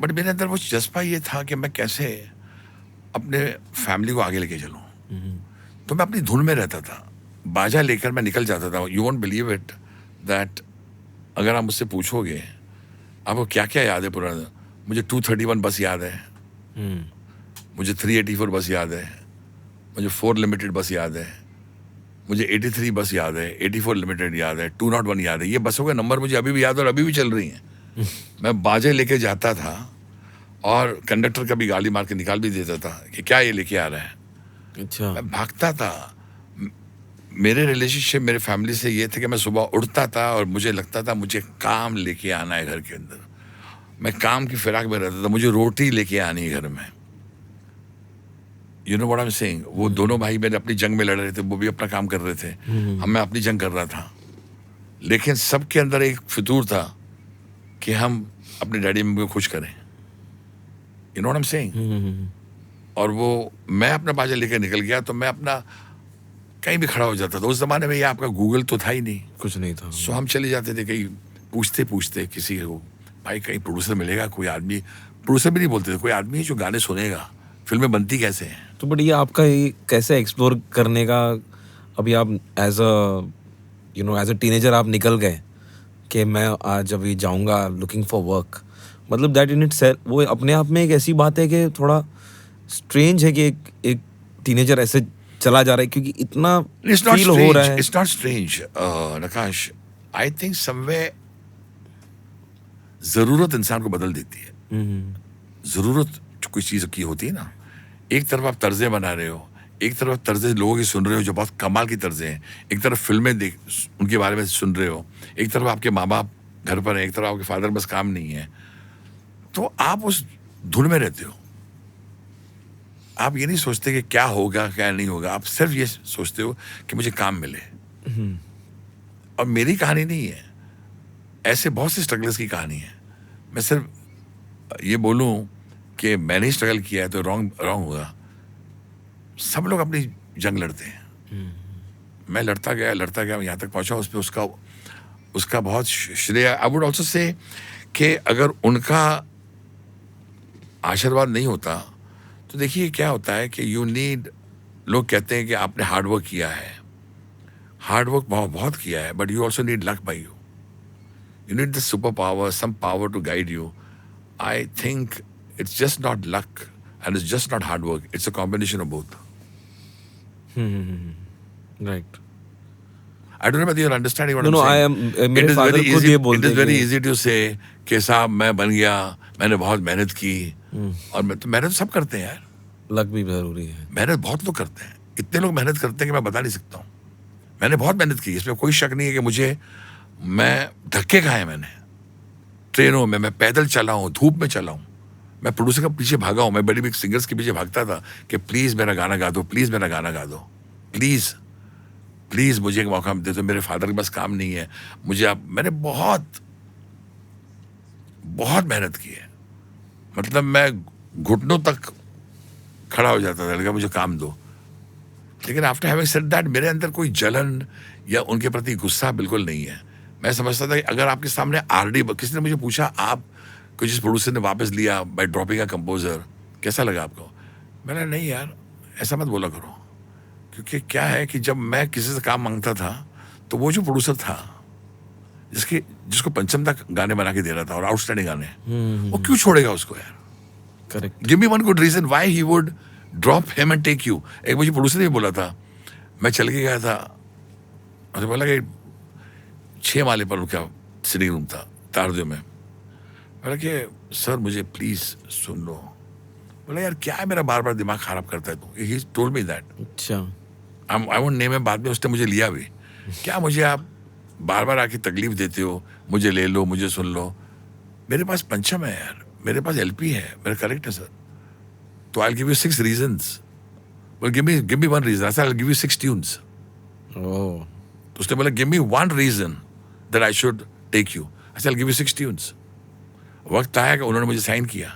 But मेरे अंदर वो जज्बा ये था कि मैं कैसे अपने फैमिली को आगे लेके चलूँ। तो मैं अपनी धुन में रहता था, बाजा लेकर मैं निकल जाता था। You won't believe it that अगर आप मुझसे पूछोगे आपको क्या क्या याद है पुराना, मुझे 231 बस याद है, मुझे 384 बस याद है, मुझे 4 लिमिटेड बस याद है, मुझे 83 बस याद है, 84 लिमिटेड याद है, 201 याद है। ये बसों का नंबर मुझे अभी भी याद है और अभी भी चल रही हैं। मैं बाजे लेके जाता था और कंडक्टर कभी गाली मार के निकाल भी देता था कि क्या ये लेके आ रहा है। अच्छा। मैं भागता था। मेरे रिलेशनशिप मेरे फैमिली से ये थे कि मैं सुबह उठता था और मुझे लगता था मुझे काम लेके आना है घर के अंदर। मैं काम की फिराक में रहता था, मुझे रोटी लेके आनी है घर में। You know what I am saying. वो दोनों भाई मेरे अपनी जंग में लड़ रहे थे, वो भी अपना काम कर रहे थे, मैं अपनी जंग कर रहा था। लेकिन सबके अंदर एक फितूर था कि हम अपने डैडी मम्मी को खुश करें। You know what I am saying. और वो मैं अपना बाजा लेकर निकल गया तो मैं अपना कहीं भी खड़ा हो जाता था। उस जमाने में ये आपका गूगल तो था ही नहीं, कुछ नहीं था। सो हम चले जाते थे कहीं पूछते पूछते किसी को, भाई कहीं प्रोड्यूसर मिलेगा, कोई आदमी, प्रोड्यूसर भी नहीं बोलते थे, कोई आदमी है जो गाने सुनेगा, फिल्में बनती कैसे हैं। तो बट ये आपका ये कैसे एक्सप्लोर करने का, अभी आप एज अ टीनेजर आप निकल गए कि मैं आज अभी जाऊंगा लुकिंग फॉर वर्क, मतलब दैट इन इटसेल्फ वो अपने आप में एक ऐसी बात है कि थोड़ा स्ट्रेंज है कि एक टीनेजर ऐसे चला जा रहा है क्योंकि इतना It's not फील हो रहा strange. है। It's not strange, Nakash. I think somewhere जरूरत इंसान को बदल देती है। जरूरत जो कोई चीज की होती है ना, एक तरफ आप तर्जें बना रहे हो, एक तरफ तर्जें लोगों की सुन रहे हो जो बहुत कमाल की तर्जें हैं, एक तरफ फिल्में देख उनके बारे में सुन रहे हो, एक तरफ आपके माँ बाप घर पर हैं, एक तरफ आपके फादर बस काम नहीं है, तो आप उस धुन में रहते हो। आप ये नहीं सोचते कि क्या होगा क्या नहीं होगा, आप सिर्फ ये सोचते हो कि मुझे काम मिले। और मेरी कहानी नहीं है, ऐसे बहुत से स्ट्रगल्स की कहानी है। मैं सिर्फ ये बोलूं कि मैंने स्ट्रगल किया है तो रॉन्ग होगा। सब लोग अपनी जंग लड़ते हैं, मैं लड़ता गया यहाँ तक पहुंचा। उस पर उसका बहुत श्रेय। आई वुड ऑल्सो से कि अगर उनका आशीर्वाद नहीं होता तो देखिए क्या होता है कि यू नीड, लोग कहते हैं कि आपने हार्डवर्क किया है, हार्डवर्क बहुत किया है, but you also need luck by you. You need the superpower, some power to guide you. I think it's just not luck and it's just not hard work. It's a combination of both. Right. I don't know whether you're understanding what know I'm know I saying. Um, मेरे father खुद ये It बोलते is हैं very कि easy to say कि साहब मैं बन गया, मैंने बहुत मेहनत की। और मैं तो मेहनत सब करते हैं यार, लक भी जरूरी है। मेहनत बहुत लोग करते हैं, इतने लोग मेहनत करते हैं कि मैं बता नहीं सकता हूँ। मैंने बहुत मेहनत की, इसमें कोई शक नहीं है कि मैं धक्के खाए, मैंने ट्रेनों में, मैं पैदल चला हूँ, धूप में चला हूँ, मैं प्रोड्यूसर के पीछे भागा हूँ, मैं बड़ी बिग सिंगर्स के पीछे भागता था कि प्लीज मेरा गाना गा दो, प्लीज मेरा गाना गा दो, प्लीज प्लीज मुझे एक मौका दे दो, मेरे फादर के पास काम नहीं है, मुझे आप। मैंने बहुत बहुत मेहनत की है, मतलब मैं घुटनों तक खड़ा हो जाता था, लगा मुझे काम दो। लेकिन आफ्टर हैविंग सेड दैट मेरे अंदर कोई जलन या उनके प्रति गुस्सा बिल्कुल नहीं है। मैं समझता था कि अगर आपके सामने आरडी, किसी ने मुझे पूछा आप को जिस प्रोड्यूसर ने वापस लिया बाय ड्रॉपिंग अ कंपोजर, कैसा लगा आपको? मैंने नहीं यार ऐसा मत बोला करो, क्योंकि क्या है कि जब मैं किसी से काम मांगता था तो वो जो प्रोड्यूसर था जिसको पंचम तक गाने बना के दे रहा था और आउटस्टैंडिंग गाने, वो क्यों छोड़ेगा उसको यार? Correct. Give me one good reason why he would drop him and take you. एक मुझे प्रोड्यूसर ने बोला था, मैं चल के गया था, मुझे बोला कि 6 माले पर उनका सिटिंग रूम था तारदेव में। बोला कि सर मुझे प्लीज सुन लो। बोला यार क्या है, मेरा बार बार दिमाग खराब करता है तू। He told me that. अच्छा। आई वोंट नेम है, बाद में उसने मुझे लिया भी। क्या मुझे आप बार बार आके तकलीफ देते हो, मुझे ले लो, मुझे सुन लो। मेरे पास पंचम है यार, मेरे पास एलपी है, मेरा करेक्ट है सर, तो I give you 6 reasons. well give me one reason. I said I'll give you 6 tunes. ओह। तो उसने बोला give me one reason that I should take you. I said I'll give you 6 tunes. वक्त आया कि उन्होंने मुझे sign किया,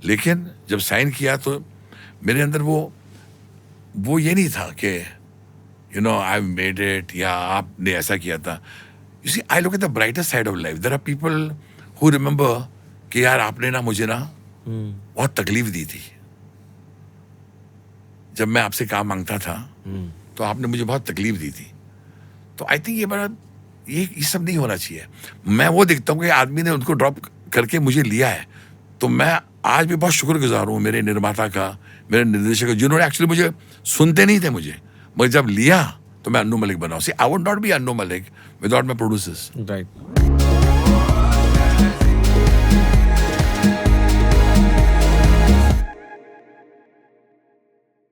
लेकिन जब साइन किया तो मेरे अंदर वो ये नहीं था कि you know I made it या आपने ऐसा किया था। You see I look at the brighter side of life. There are people who remember कि यार आपने ना मुझे ना बहुत तकलीफ दी थी। जब मैं आपसे काम मांगता था तो आपने मुझे बहुत तकलीफ दी थी। तो आई थिंक ये सब नहीं होना चाहिए। मैं वो देखता हूँ कि आदमी ने उनको ड्रॉप करके मुझे लिया है, तो मैं आज भी बहुत शुक्रगुजार हूँ मेरे निर्माता का, मेरे निर्देशक का, जिन्होंने एक्चुअली मुझे सुनते नहीं थे मुझे, मगर जब लिया तो मैं अन्नू मलिक बना। See I would not be Anu Malik without my producers. Right.